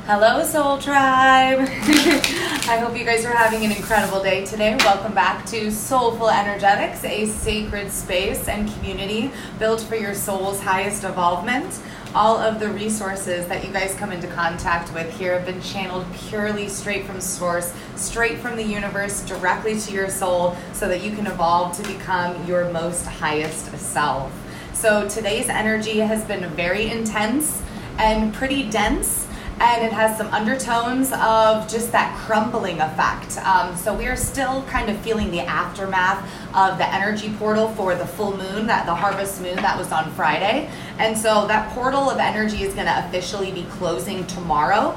Hello, Soul Tribe. I hope you guys are having an incredible day today. Welcome back to Soulful Energetics, a sacred space and community built for your soul's highest evolvement. All of the resources that you guys come into contact with here have been channeled purely straight from source, straight from the universe, directly to your soul, so that you can evolve to become your most highest self. So today's energy has been very intense and pretty dense, and it has some undertones of just that crumbling effect. So we are still kind of feeling the aftermath of the energy portal for the full moon, the harvest moon that was on Friday. And so that portal of energy is going to officially be closing tomorrow,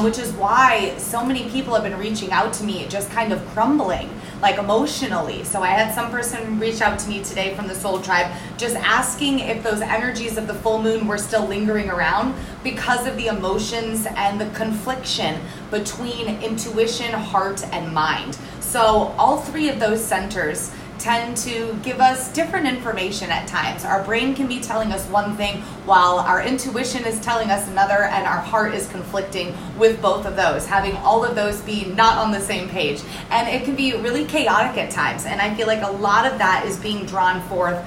which is why so many people have been reaching out to me just kind of crumbling, like emotionally. So I had some person reach out to me today from the Soul Tribe just asking if those energies of the full moon were still lingering around because of the emotions and the confliction between intuition, heart, and mind. So all three of those centers tend to give us different information at times. Our brain can be telling us one thing while our intuition is telling us another, and our heart is conflicting with both of those, having all of those be not on the same page. And it can be really chaotic at times, and I feel like a lot of that is being drawn forth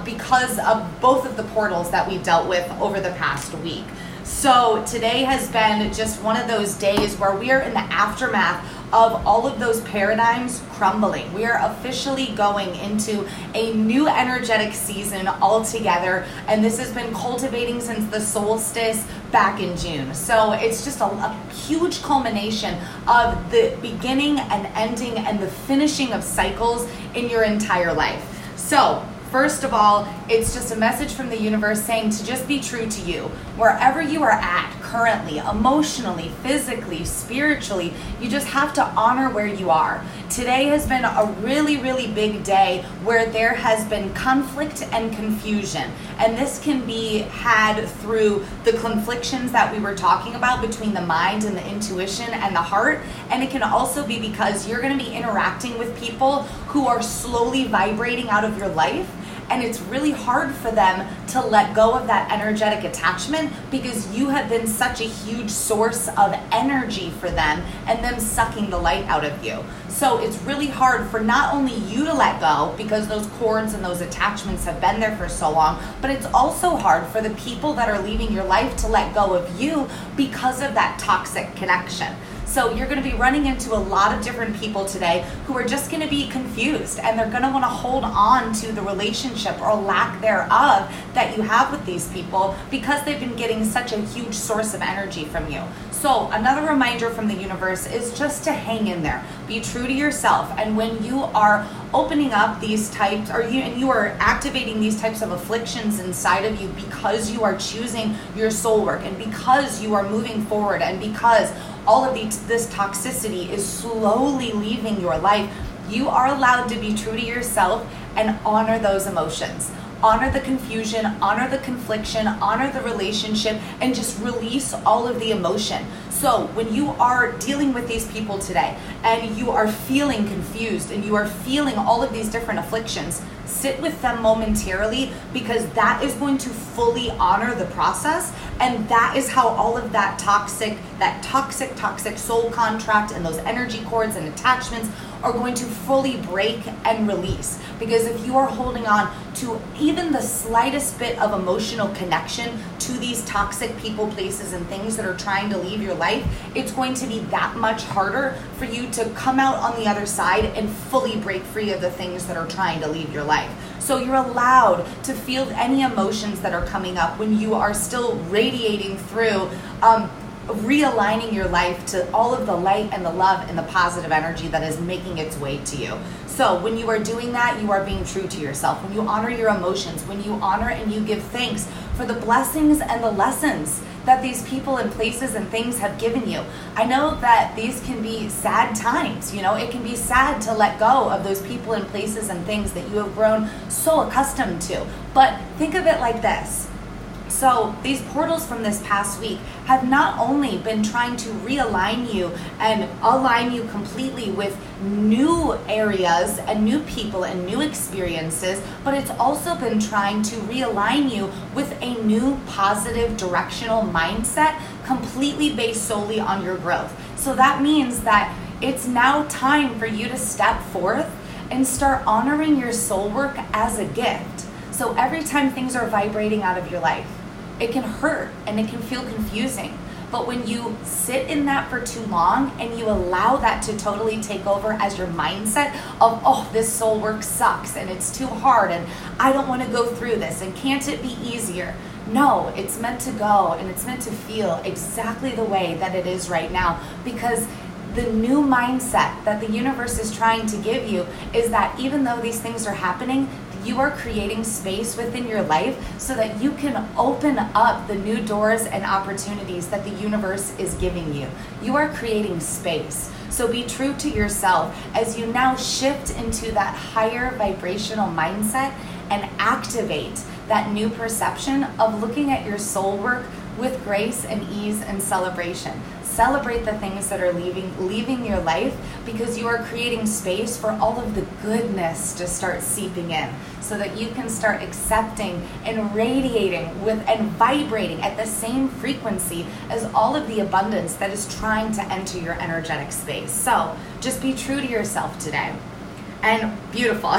because of both of the portals that we dealt with over the past week. So today has been just one of those days where we are in the aftermath of all of those paradigms crumbling. We are officially going into a new energetic season altogether, and this has been cultivating since the solstice back in June. So it's just a huge culmination of the beginning and ending and the finishing of cycles in your entire life. So first of all, it's just a message from the universe saying to just be true to you. Wherever you are at currently, emotionally, physically, spiritually, you just have to honor where you are. Today has been a really, really big day where there has been conflict and confusion. And this can be had through the conflictions that we were talking about between the mind and the intuition and the heart. And it can also be because you're going to be interacting with people who are slowly vibrating out of your life. And it's really hard for them to let go of that energetic attachment because you have been such a huge source of energy for them and them sucking the light out of you. So it's really hard for not only you to let go because those cords and those attachments have been there for so long, but it's also hard for the people that are leaving your life to let go of you because of that toxic connection. So you're going to be running into a lot of different people today who are just going to be confused, and they're going to want to hold on to the relationship or lack thereof that you have with these people because they've been getting such a huge source of energy from you. So another reminder from the universe is just to hang in there. Be true to yourself. And when you are opening up these types, you are activating these types of afflictions inside of you because you are choosing your soul work and because you are moving forward and because all of this toxicity is slowly leaving your life, you are allowed to be true to yourself and honor those emotions. Honor the confusion, honor the confliction, honor the relationship, and just release all of the emotion. So when you are dealing with these people today and you are feeling confused and you are feeling all of these different afflictions, sit with them momentarily because that is going to fully honor the process, and that is how all of that toxic soul contract and those energy cords and attachments are going to fully break and release. Because if you are holding on to even the slightest bit of emotional connection to these toxic people, places, and things that are trying to leave your life, it's going to be that much harder for you to come out on the other side and fully break free of the things that are trying to leave your life. So you're allowed to feel any emotions that are coming up when you are still radiating through realigning your life to all of the light and the love and the positive energy that is making its way to you. So when you are doing that, you are being true to yourself. When you honor your emotions, when you honor and you give thanks for the blessings and the lessons that these people and places and things have given you. I know that these can be sad times, it can be sad to let go of those people and places and things that you have grown so accustomed to. But think of it like this. So these portals from this past week have not only been trying to realign you and align you completely with new areas and new people and new experiences, but it's also been trying to realign you with a new positive directional mindset completely based solely on your growth. So that means that it's now time for you to step forth and start honoring your soul work as a gift. So every time things are vibrating out of your life, it can hurt and it can feel confusing. But when you sit in that for too long and you allow that to totally take over as your mindset of, oh, this soul work sucks and it's too hard and I don't want to go through this and can't it be easier? No, it's meant to go and it's meant to feel exactly the way that it is right now, because the new mindset that the universe is trying to give you is that even though these things are happening, you are creating space within your life so that you can open up the new doors and opportunities that the universe is giving you. You are creating space. So be true to yourself as you now shift into that higher vibrational mindset and activate that new perception of looking at your soul work with grace and ease and celebration. Celebrate the things that are leaving your life, because you are creating space for all of the goodness to start seeping in, so that you can start accepting and radiating with and vibrating at the same frequency as all of the abundance that is trying to enter your energetic space. So just be true to yourself today. And beautiful.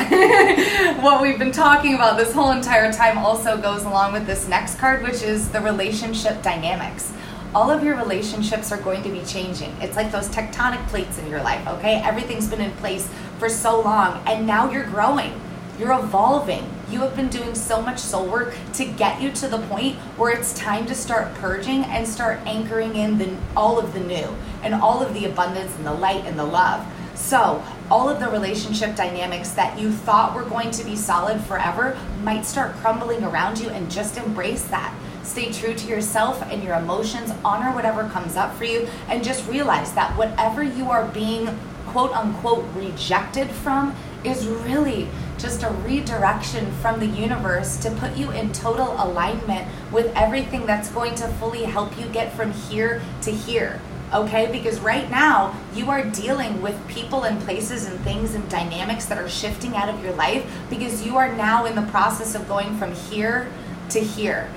What we've been talking about this whole entire time also goes along with this next card, which is the relationship dynamics. All of your relationships are going to be changing. It's like those tectonic plates in your life, okay? Everything's been in place for so long, and now you're growing. You're evolving. You have been doing so much soul work to get you to the point where it's time to start purging and start anchoring in all of the new and all of the abundance and the light and the love. So all of the relationship dynamics that you thought were going to be solid forever might start crumbling around you, and just embrace that. Stay true to yourself and your emotions, honor whatever comes up for you, and just realize that whatever you are being quote unquote rejected from is really just a redirection from the universe to put you in total alignment with everything that's going to fully help you get from here to here. Okay, because right now you are dealing with people and places and things and dynamics that are shifting out of your life, because you are now in the process of going from here to here.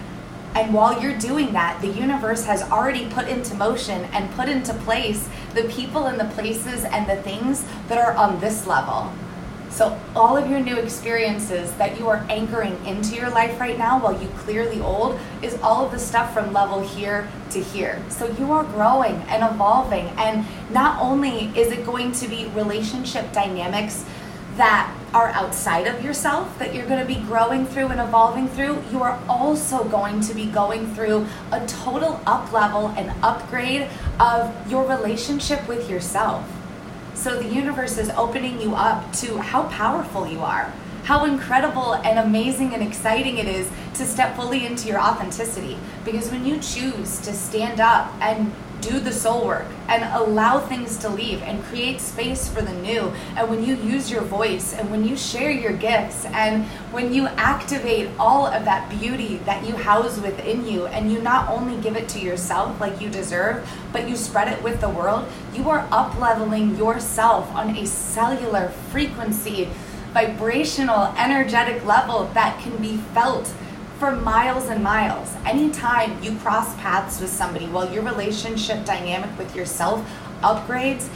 And while you're doing that, the universe has already put into motion and put into place the people and the places and the things that are on this level. So all of your new experiences that you are anchoring into your life right now while you clear the old is all of the stuff from level here to here. So you are growing and evolving, and not only is it going to be relationship dynamics that are outside of yourself that you're going to be growing through and evolving through, you are also going to be going through a total up level and upgrade of your relationship with yourself. So the universe is opening you up to how powerful you are, how incredible and amazing and exciting it is to step fully into your authenticity. Because when you choose to stand up and do the soul work and allow things to leave and create space for the new, and when you use your voice and when you share your gifts and when you activate all of that beauty that you house within you, and you not only give it to yourself like you deserve, but you spread it with the world, you are up-leveling yourself on a cellular frequency, vibrational, energetic level that can be felt for miles and miles. Anytime you cross paths with somebody while your relationship dynamic with yourself upgrades,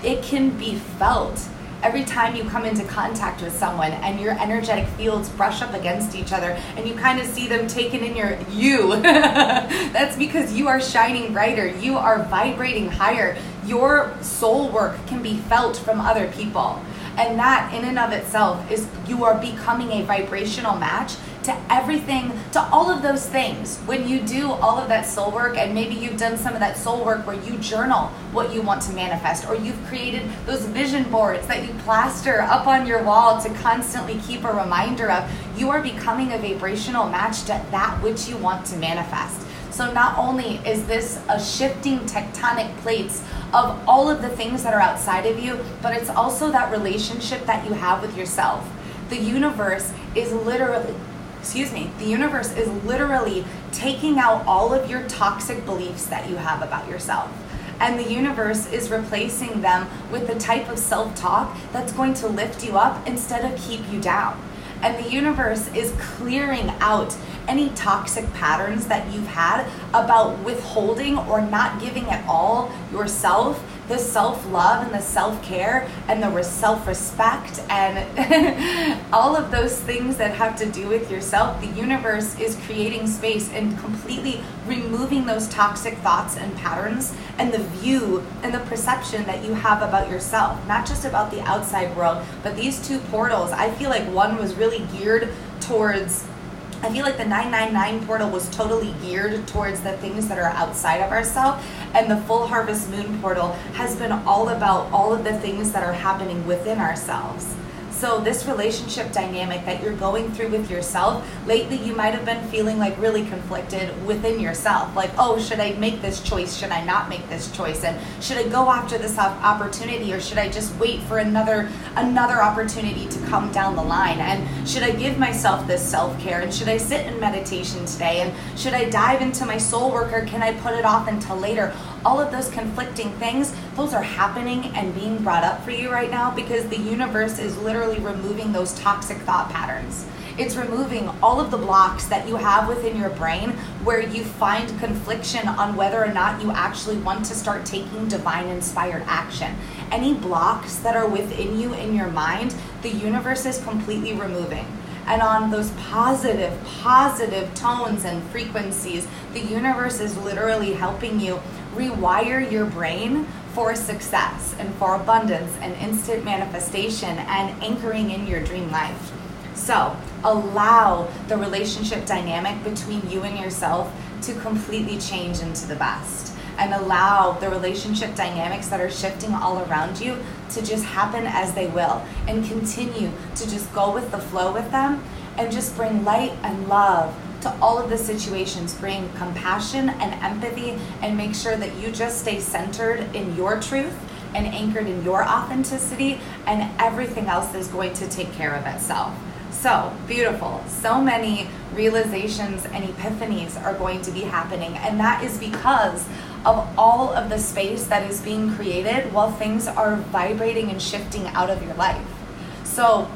it can be felt. Every time you come into contact with someone and your energetic fields brush up against each other and you kind of see them taken in you, that's because you are shining brighter. You are vibrating higher. Your soul work can be felt from other people. And that in and of itself is, you are becoming a vibrational match to everything, to all of those things. When you do all of that soul work, and maybe you've done some of that soul work where you journal what you want to manifest, or you've created those vision boards that you plaster up on your wall to constantly keep a reminder of, you are becoming a vibrational match to that which you want to manifest. So not only is this a shifting tectonic plates of all of the things that are outside of you, but it's also that relationship that you have with yourself. The universe is literally the universe is literally taking out all of your toxic beliefs that you have about yourself. And the universe is replacing them with the type of self-talk that's going to lift you up instead of keep you down. And the universe is clearing out any toxic patterns that you've had about withholding or not giving at all yourself the self-love and the self-care and the self-respect and all of those things that have to do with yourself. The universe is creating space and completely removing those toxic thoughts and patterns and the view and the perception that you have about yourself, not just about the outside world, but these two portals. I feel like one was really geared towards, I feel like the 999 portal was totally geared towards the things that are outside of ourselves, and the full harvest moon portal has been all about all of the things that are happening within ourselves. So this relationship dynamic that you're going through with yourself, lately you might have been feeling like really conflicted within yourself. Like, oh, should I make this choice? Should I not make this choice? And should I go after this opportunity, or should I just wait for another opportunity to come down the line? And should I give myself this self-care? And should I sit in meditation today? And should I dive into my soul work, or can I put it off until later? All of those conflicting things, those are happening and being brought up for you right now because the universe is literally removing those toxic thought patterns. It's removing all of the blocks that you have within your brain where you find confliction on whether or not you actually want to start taking divine inspired action. Any blocks that are within you in your mind, the universe is completely removing. And on those positive tones and frequencies, the universe is literally helping you rewire your brain for success and for abundance and instant manifestation and anchoring in your dream life. So allow the relationship dynamic between you and yourself to completely change into the best, and allow the relationship dynamics that are shifting all around you to just happen as they will, and continue to just go with the flow with them and just bring light and love to all of the situations. Bring compassion and empathy, and make sure that you just stay centered in your truth and anchored in your authenticity, and everything else is going to take care of itself. So beautiful. So many realizations and epiphanies are going to be happening, and that is because of all of the space that is being created while things are vibrating and shifting out of your life. So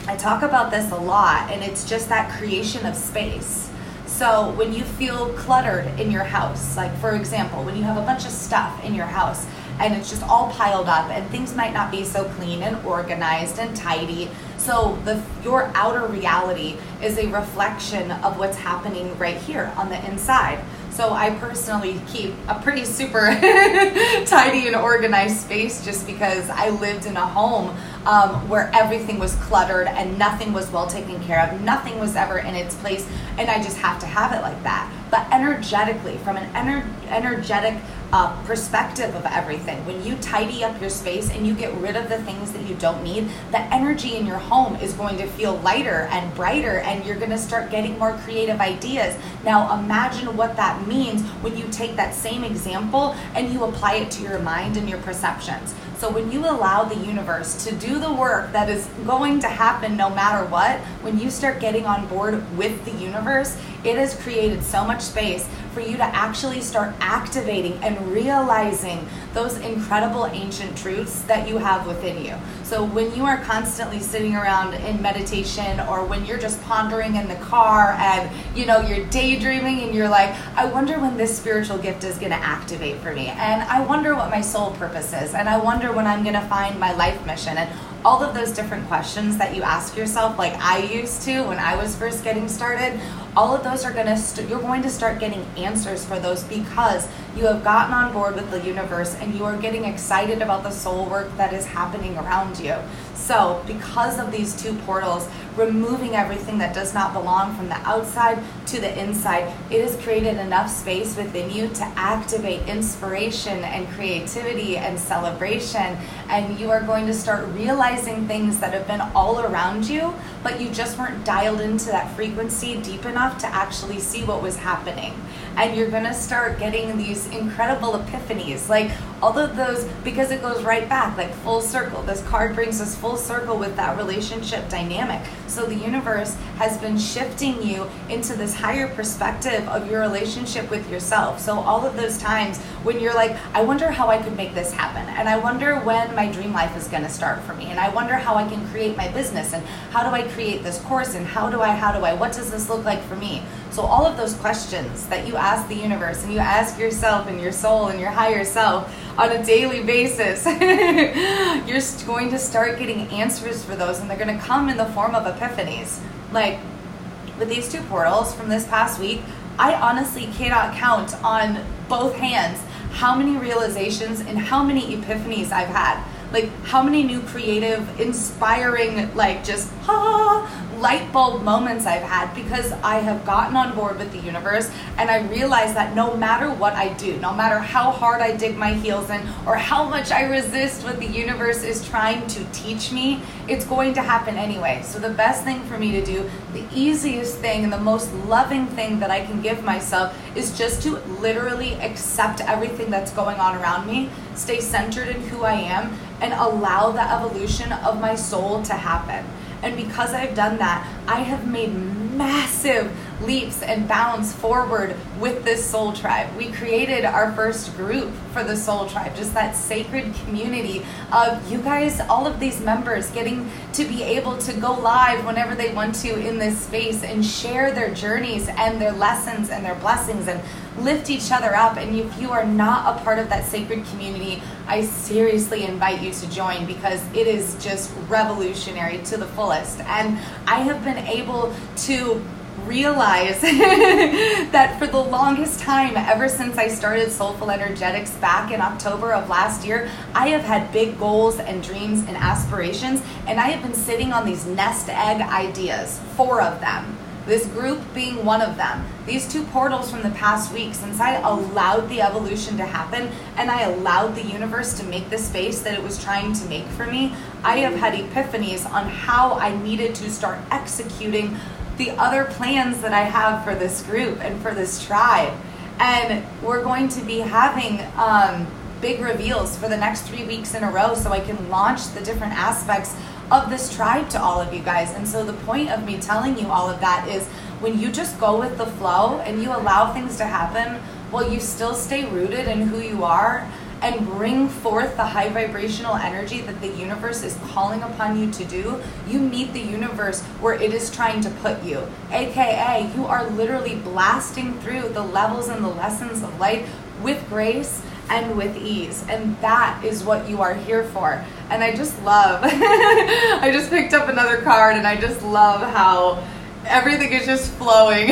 I talk about this a lot, and it's just that creation of space. So when you feel cluttered in your house, like for example, when you have a bunch of stuff in your house and it's just all piled up and things might not be so clean and organized and tidy. So your outer reality is a reflection of what's happening right here on the inside. So I personally keep a pretty super tidy and organized space just because I lived in a home where everything was cluttered and nothing was well taken care of. Nothing was ever in its place, and I just have to have it like that. But energetically, from an energetic perspective of everything, when you tidy up your space and you get rid of the things that you don't need, the energy in your home is going to feel lighter and brighter, and you're going to start getting more creative ideas. Now imagine what that means when you take that same example and you apply it to your mind and your perceptions. So when you allow the universe to do the work that is going to happen no matter what, when you start getting on board with the universe, it has created so much space for you to actually start activating and realizing those incredible ancient truths that you have within you. So when you are constantly sitting around in meditation, or when you're just pondering in the car and you're daydreaming and you're like, I wonder when this spiritual gift is going to activate for me, and I wonder what my soul purpose is, and I wonder when I'm going to find my life mission, and all of those different questions that you ask yourself, like I used to when I was first getting started, all of those are you're going to start getting answers for those because you have gotten on board with the universe and you are getting excited about the soul work that is happening around you. So because of these two portals, removing everything that does not belong from the outside to the inside, it has created enough space within you to activate inspiration and creativity and celebration, and you are going to start realizing things that have been all around you but you just weren't dialed into that frequency deep enough to actually see what was happening. And you're gonna start getting these incredible epiphanies, like all of those, because it goes right back, like full circle. This card brings us full circle with that relationship dynamic. So the universe has been shifting you into this higher perspective of your relationship with yourself. So all of those times when you're like, I wonder how I could make this happen, and I wonder when my dream life is gonna start for me, and I wonder how I can create my business, and how do I create this course, and how do I, what does this look like for me? So all of those questions that you ask the universe and you ask yourself and your soul and your higher self on a daily basis, you're going to start getting answers for those, and they're going to come in the form of epiphanies. Like with these two portals from this past week, I honestly cannot count on both hands how many realizations and how many epiphanies I've had. Like how many new creative, inspiring, like just light bulb moments I've had, because I have gotten on board with the universe, and I realize that no matter what I do, no matter how hard I dig my heels in or how much I resist what the universe is trying to teach me, it's going to happen anyway. So the best thing for me to do, the easiest thing and the most loving thing that I can give myself, is just to literally accept everything that's going on around me, stay centered in who I am, and allow the evolution of my soul to happen. And because I've done that, I have made massive leaps and bounds forward with this soul tribe. We created our first group for the soul tribe, just that sacred community of you guys, all of these members getting to be able to go live whenever they want to in this space and share their journeys and their lessons and their blessings and lift each other up. And if you are not a part of that sacred community, I seriously invite you to join, because it is just revolutionary to the fullest. And I have been able to realize that for the longest time, ever since I started Soulful Energetics back in October of last year, I have had big goals and dreams and aspirations, and I have been sitting on these nest egg ideas, 4 of them. This group being one of them. These 2 portals from the past week, since I allowed the evolution to happen and I allowed the universe to make the space that it was trying to make for me, I have had epiphanies on how I needed to start executing the other plans that I have for this group and for this tribe. And we're going to be having big reveals for the next 3 weeks in a row, so I can launch the different aspects of this tribe to all of you guys. And so the point of me telling you all of that is, when you just go with the flow and you allow things to happen while you still stay rooted in who you are and bring forth the high vibrational energy that the universe is calling upon you to do, you meet the universe where it is trying to put you. AKA, you are literally blasting through the levels and the lessons of light with grace and with ease. And that is what you are here for. And I just love, I just picked up another card, and I just love how everything is just flowing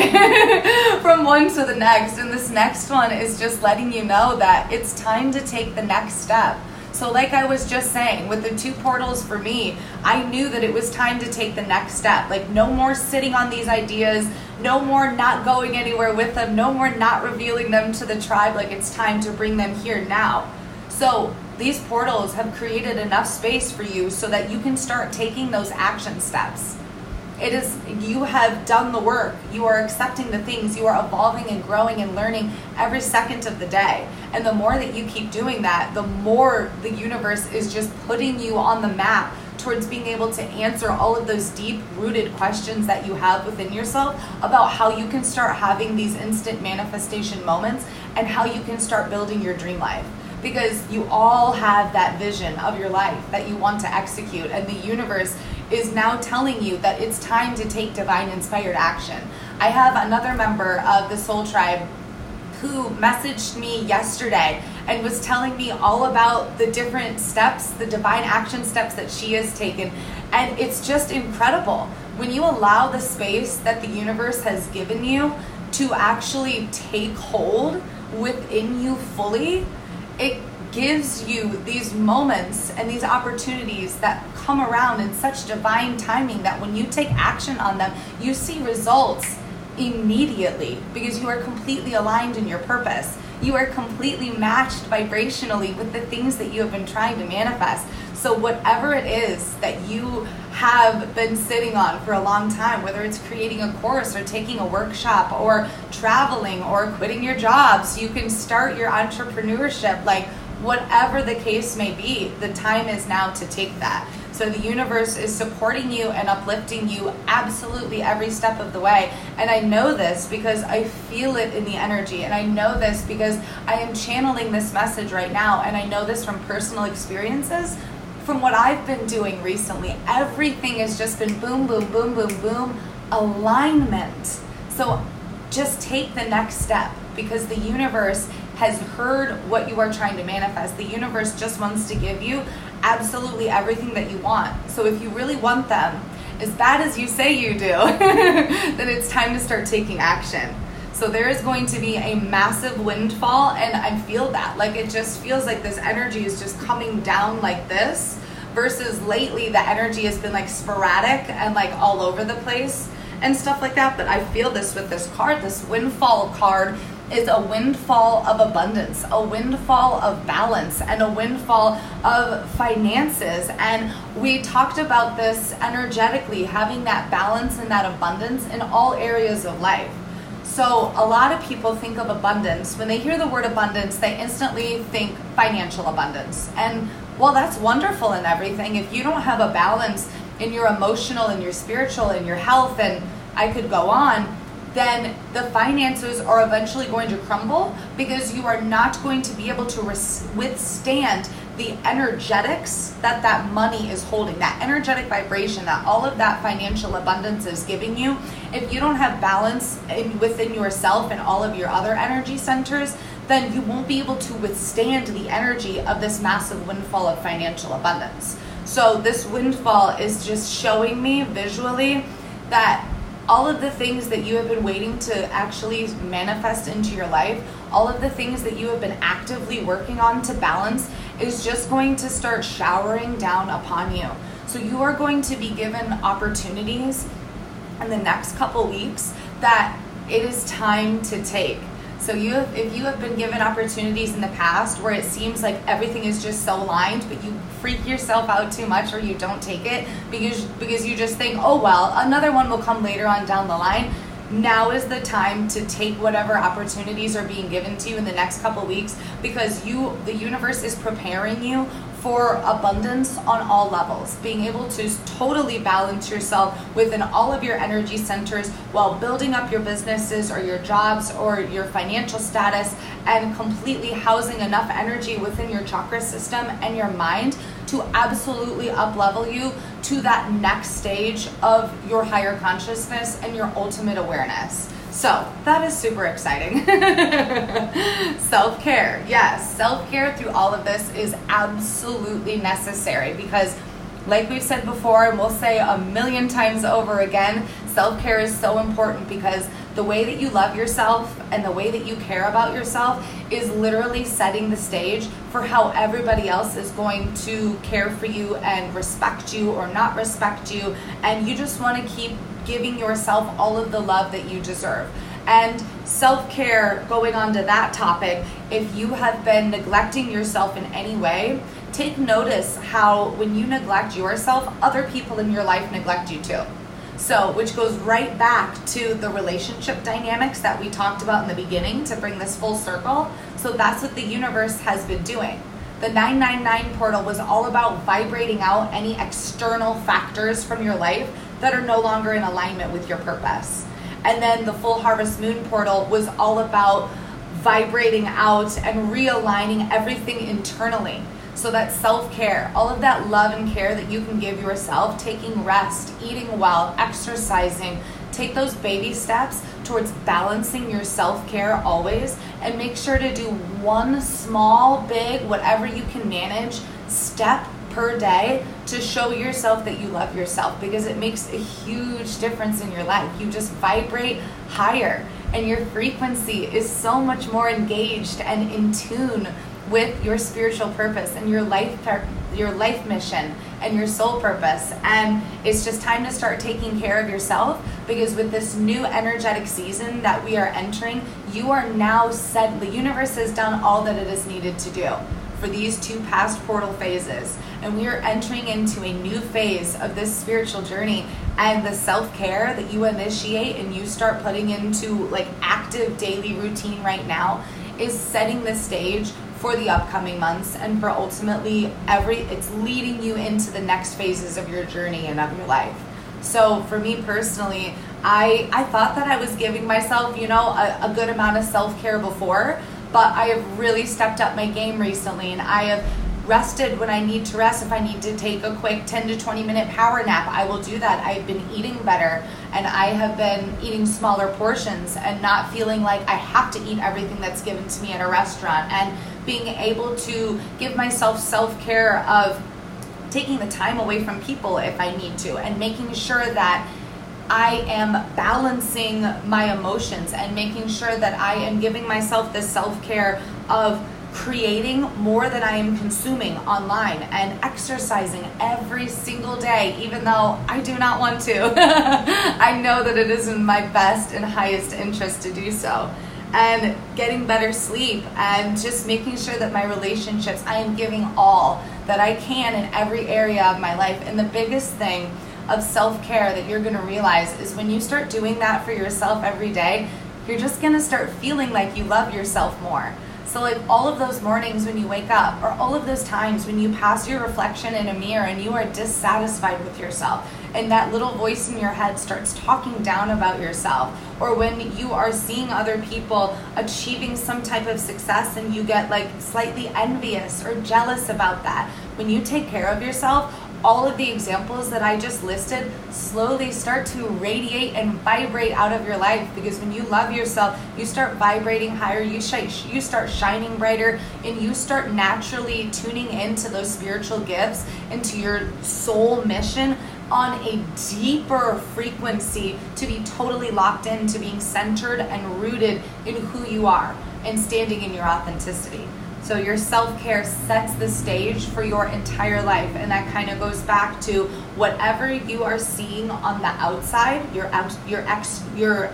from one to the next. And this next one is just letting you know that it's time to take the next step. So like I was just saying, with the 2 portals for me, I knew that it was time to take the next step. Like, no more sitting on these ideas, no more not going anywhere with them, no more not revealing them to the tribe. Like, it's time to bring them here now. So these portals have created enough space for you so that you can start taking those action steps. It is, you have done the work. You are accepting the things. You are evolving and growing and learning every second of the day. And the more that you keep doing that, the more the universe is just putting you on the map towards being able to answer all of those deep-rooted questions that you have within yourself about how you can start having these instant manifestation moments and how you can start building your dream life. Because you all have that vision of your life that you want to execute, and the universe is now telling you that it's time to take divine inspired action. I have another member of the Soul Tribe who messaged me yesterday and was telling me all about the different steps, the divine action steps that she has taken. And it's just incredible. When you allow the space that the universe has given you to actually take hold within you fully, it gives you these moments and these opportunities that come around in such divine timing that when you take action on them, you see results immediately, because you are completely aligned in your purpose. You are completely matched vibrationally with the things that you have been trying to manifest. So whatever it is that you have been sitting on for a long time, whether it's creating a course or taking a workshop or traveling or quitting your job so you can start your entrepreneurship, like whatever the case may be, the time is now to take that. So the universe is supporting you and uplifting you absolutely every step of the way. And I know this because I feel it in the energy. And I know this because I am channeling this message right now. And I know this from personal experiences, from what I've been doing recently. Everything has just been boom, boom, boom, boom, boom, alignment. So just take the next step, because the universe has heard what you are trying to manifest. The universe just wants to give you absolutely everything that you want. So if you really want them as bad as you say you do, then it's time to start taking action. So there is going to be a massive windfall, and I feel that. Like, it just feels like this energy is just coming down like this, versus lately the energy has been like sporadic and like all over the place and stuff like that. But I feel this with this card. This windfall card is a windfall of abundance, a windfall of balance, and a windfall of finances. And we talked about this energetically, having that balance and that abundance in all areas of life. So a lot of people think of abundance. When they hear the word abundance, they instantly think financial abundance. And while that's wonderful and everything, if you don't have a balance in your emotional and your spiritual and your health, and I could go on, then the finances are eventually going to crumble, because you are not going to be able to withstand the energetics that that money is holding, that energetic vibration that all of that financial abundance is giving you. If you don't have balance within yourself and all of your other energy centers, then you won't be able to withstand the energy of this massive windfall of financial abundance. So this windfall is just showing me visually that all of the things that you have been waiting to actually manifest into your life, all of the things that you have been actively working on to balance, is just going to start showering down upon you. So you are going to be given opportunities in the next couple weeks that it is time to take. So if you have been given opportunities in the past where it seems like everything is just so aligned, but you freak yourself out too much or you don't take it because you just think, oh well, another one will come later on down the line. Now is the time to take whatever opportunities are being given to you in the next couple weeks, because the universe is preparing you for abundance on all levels, being able to totally balance yourself within all of your energy centers while building up your businesses or your jobs or your financial status, and completely housing enough energy within your chakra system and your mind to absolutely up-level you to that next stage of your higher consciousness and your ultimate awareness. So that is super exciting. Self-care, yes, self-care through all of this is absolutely necessary, because like we've said before, and we'll say a million times over again, self-care is so important, because the way that you love yourself and the way that you care about yourself is literally setting the stage for how everybody else is going to care for you and respect you or not respect you. And you just want to keep giving yourself all of the love that you deserve. And self-care, going on to that topic, if you have been neglecting yourself in any way, take notice how when you neglect yourself, other people in your life neglect you too. So, which goes right back to the relationship dynamics that we talked about in the beginning to bring this full circle. So that's what the universe has been doing. The 999 portal was all about vibrating out any external factors from your life that are no longer in alignment with your purpose. And then the full harvest moon portal was all about vibrating out and realigning everything internally. So that self-care, all of that love and care that you can give yourself, taking rest, eating well, exercising, take those baby steps towards balancing your self-care always, and make sure to do one small, big, whatever you can manage step per day to show yourself that you love yourself, because it makes a huge difference in your life. You just vibrate higher, and your frequency is so much more engaged and in tune with your spiritual purpose and your life mission and your soul purpose. And it's just time to start taking care of yourself, because with this new energetic season that we are entering, you are now set. The universe has done all that it is needed to do for these 2 past portal phases, and we are entering into a new phase of this spiritual journey. And the self-care that you initiate and you start putting into like active daily routine right now is setting the stage for the upcoming months, and for ultimately it's leading you into the next phases of your journey and of your life. So for me personally, I thought that I was giving myself, a good amount of self-care before, but I have really stepped up my game recently, and I have rested when I need to rest. If I need to take a quick 10 to 20 minute power nap, I will do that. I've been eating better, and I have been eating smaller portions and not feeling like I have to eat everything that's given to me at a restaurant, and being able to give myself self-care of taking the time away from people if I need to, and making sure that I am balancing my emotions, and making sure that I am giving myself the self-care of creating more than I am consuming online, and exercising every single day, even though I do not want to. I know that it is in my best and highest interest to do so. And getting better sleep, and just making sure that my relationships, I am giving all that I can in every area of my life. And the biggest thing of self-care that you're going to realize is when you start doing that for yourself every day, you're just going to start feeling like you love yourself more. So like all of those mornings when you wake up, or all of those times when you pass your reflection in a mirror and you are dissatisfied with yourself, and that little voice in your head starts talking down about yourself, or when you are seeing other people achieving some type of success and you get like slightly envious or jealous about that, when you take care of yourself, all of the examples that I just listed slowly start to radiate and vibrate out of your life. Because when you love yourself, you start vibrating higher, you start shining brighter, and you start naturally tuning into those spiritual gifts, into your soul mission on a deeper frequency, to be totally locked into being centered and rooted in who you are and standing in your authenticity. So your self-care sets the stage for your entire life, and that kind of goes back to whatever you are seeing on the outside, your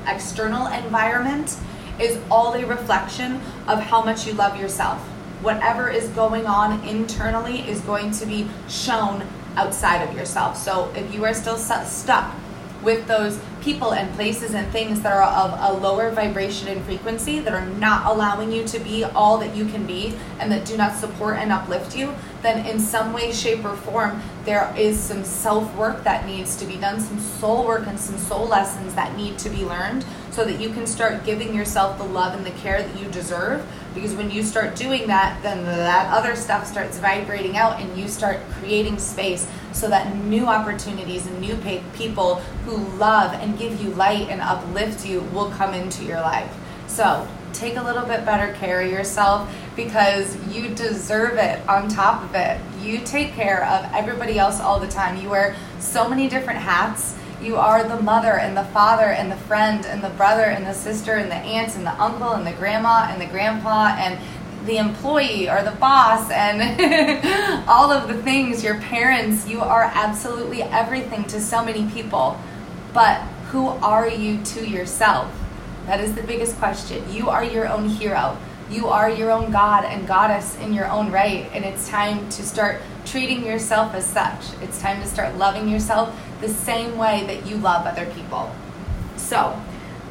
external environment is all a reflection of how much you love yourself. Whatever is going on internally is going to be shown outside of yourself. So if you are still stuck with those people and places and things that are of a lower vibration and frequency, that are not allowing you to be all that you can be, and that do not support and uplift you, then in some way, shape, or form, there is some self-work that needs to be done, some soul work and some soul lessons that need to be learned, so that you can start giving yourself the love and the care that you deserve. Because when you start doing that, then that other stuff starts vibrating out, and you start creating space so that new opportunities and new people who love and give you light and uplift you will come into your life. So take a little bit better care of yourself, because you deserve it. On top of it, you take care of everybody else all the time. You wear so many different hats. You are the mother and the father and the friend and the brother and the sister and the aunts and the uncle and the grandma and the grandpa and the employee or the boss and all of the things, your parents. You are absolutely everything to so many people. But who are you to yourself? That is the biggest question. You are your own hero. You are your own god and goddess in your own right. And it's time to start treating yourself as such. It's time to start loving yourself the same way that you love other people. So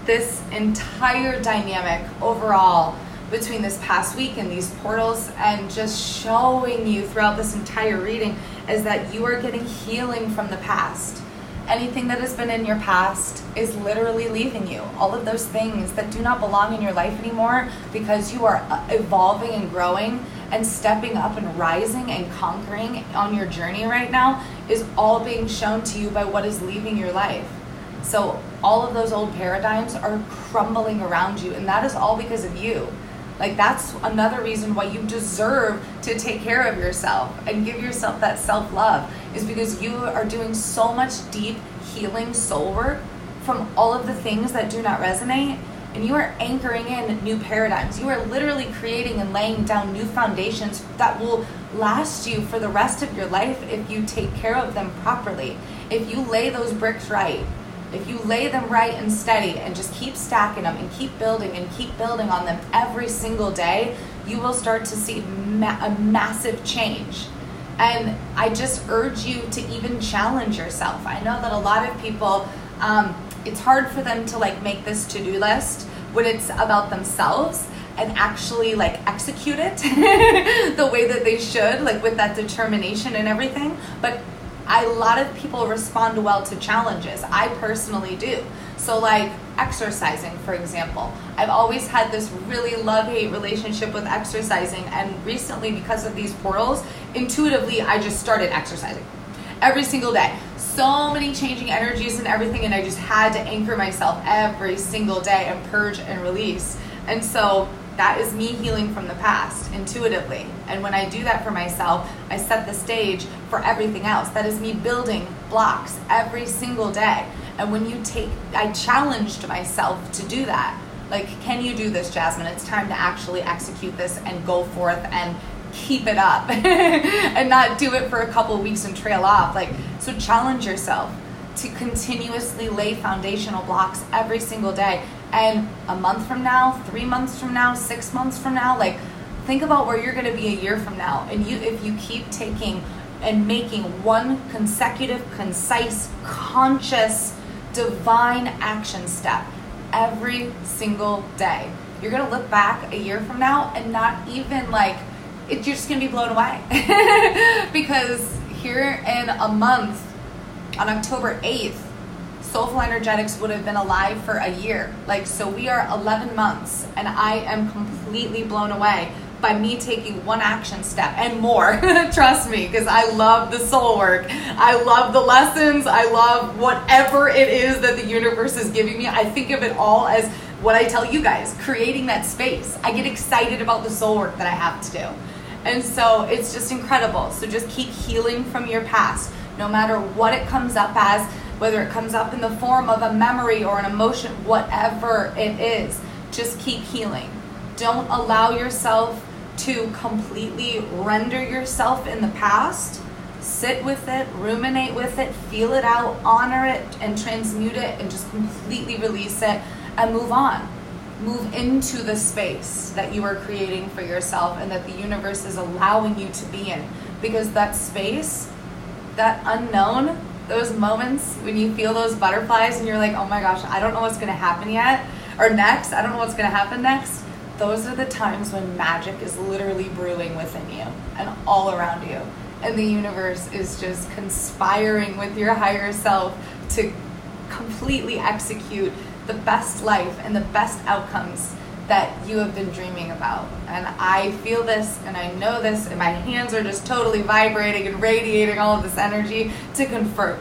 this entire dynamic overall between this past week and these portals, and just showing you throughout this entire reading, is that you are getting healing from the past. Anything that has been in your past is literally leaving you. All of those things that do not belong in your life anymore, because you are evolving and growing and stepping up and rising and conquering on your journey right now, is all being shown to you by what is leaving your life. So all of those old paradigms are crumbling around you, and that is all because of you. Like, that's another reason why you deserve to take care of yourself and give yourself that self-love, is because you are doing so much deep healing soul work from all of the things that do not resonate, and you are anchoring in new paradigms. You are literally creating and laying down new foundations that will last you for the rest of your life if you take care of them properly. If you lay those bricks right, if you lay them right and steady and just keep stacking them and keep building on them every single day, you will start to see a massive change. And I just urge you to even challenge yourself. I know that a lot of people, it's hard for them to like make this to-do list when it's about themselves and actually like execute it the way that they should, like with that determination and everything. But a lot of people respond well to challenges. I personally do. So like exercising, for example. I've always had this really love-hate relationship with exercising, and recently, because of these portals, intuitively I just started exercising every single day. So many changing energies and everything, and I just had to anchor myself every single day and purge and release. And so that is me healing from the past intuitively. And when I do that for myself, I set the stage for everything else. That is me building blocks every single day. And when I challenged myself to do that. Like, can you do this, Jasmine? It's time to actually execute this and go forth and keep it up and not do it for a couple of weeks and trail off. Like, so challenge yourself to continuously lay foundational blocks every single day. And a month from now, 3 months from now, 6 months from now, like, think about where you're going to be a year from now. And if you keep taking and making one consecutive, concise, conscious, divine action step every single day, you're going to look back a year from now and not even like, you're just going to be blown away. Because here in a month, on October 8th, Soulful Energetics would have been alive for a year. Like, so we are 11 months, and I am completely blown away by me taking one action step and more. Trust me, because I love the soul work. I love the lessons. I love whatever it is that the universe is giving me. I think of it all as what I tell you guys, creating that space. I get excited about the soul work that I have to do. And so it's just incredible. So just keep healing from your past, no matter what it comes up as, whether it comes up in the form of a memory or an emotion, whatever it is, just keep healing. Don't allow yourself to completely render yourself in the past. Sit with it, ruminate with it, feel it out, honor it, and transmute it, and just completely release it and move on. Move into the space that you are creating for yourself and that the universe is allowing you to be in. Because that space, that unknown, those moments when you feel those butterflies and you're like, oh my gosh, I don't know what's going to happen yet, or next, I don't know what's going to happen next. Those are the times when magic is literally brewing within you and all around you. And the universe is just conspiring with your higher self to completely execute the best life and the best outcomes that you have been dreaming about. And I feel this and I know this, and my hands are just totally vibrating and radiating all of this energy to confirm.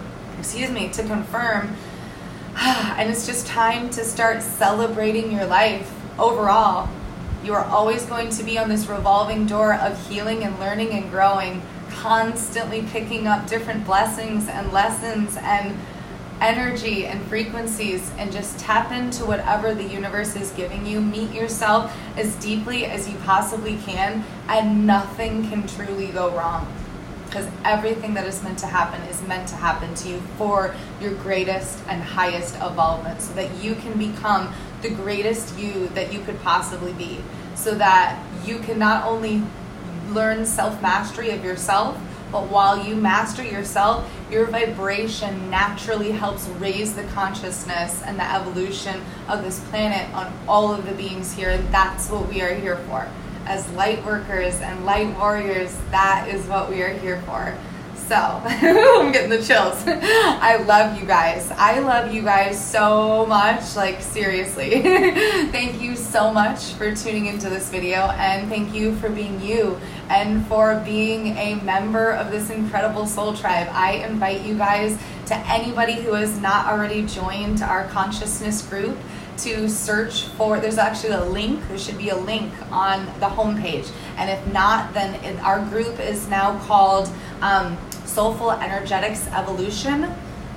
And it's just time to start celebrating your life overall. You are always going to be on this revolving door of healing and learning and growing, constantly picking up different blessings and lessons and energy and frequencies, and just tap into whatever the universe is giving you. Meet yourself as deeply as you possibly can, and nothing can truly go wrong, because everything that is meant to happen to you for your greatest and highest evolvement, so that you can become the greatest you that you could possibly be, so that you can not only learn self-mastery of yourself, but while you master yourself, your vibration naturally helps raise the consciousness and the evolution of this planet on all of the beings here. And that's what we are here for. As light workers and light warriors, that is what we are here for. So, I'm getting the chills. I love you guys. I love you guys so much. Like, seriously. Thank you so much for tuning into this video, and thank you for being you and for being a member of this incredible soul tribe. I invite you guys, to anybody who has not already joined our consciousness group, to search for, there's actually a link, there should be a link on the homepage. And if not, then our group is now called Soulful Energetics Evolution,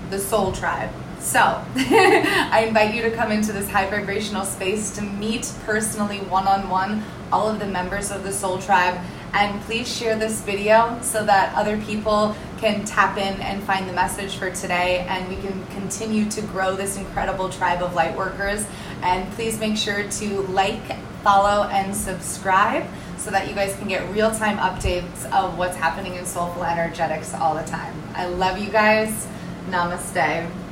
the Soul Tribe. So I invite you to come into this high vibrational space to meet personally one-on-one all of the members of the Soul Tribe. And please share this video so that other people can tap in and find the message for today, and we can continue to grow this incredible tribe of light workers. And please make sure to like, follow, and subscribe so that you guys can get real-time updates of what's happening in Soulful Energetics all the time. I love you guys. Namaste.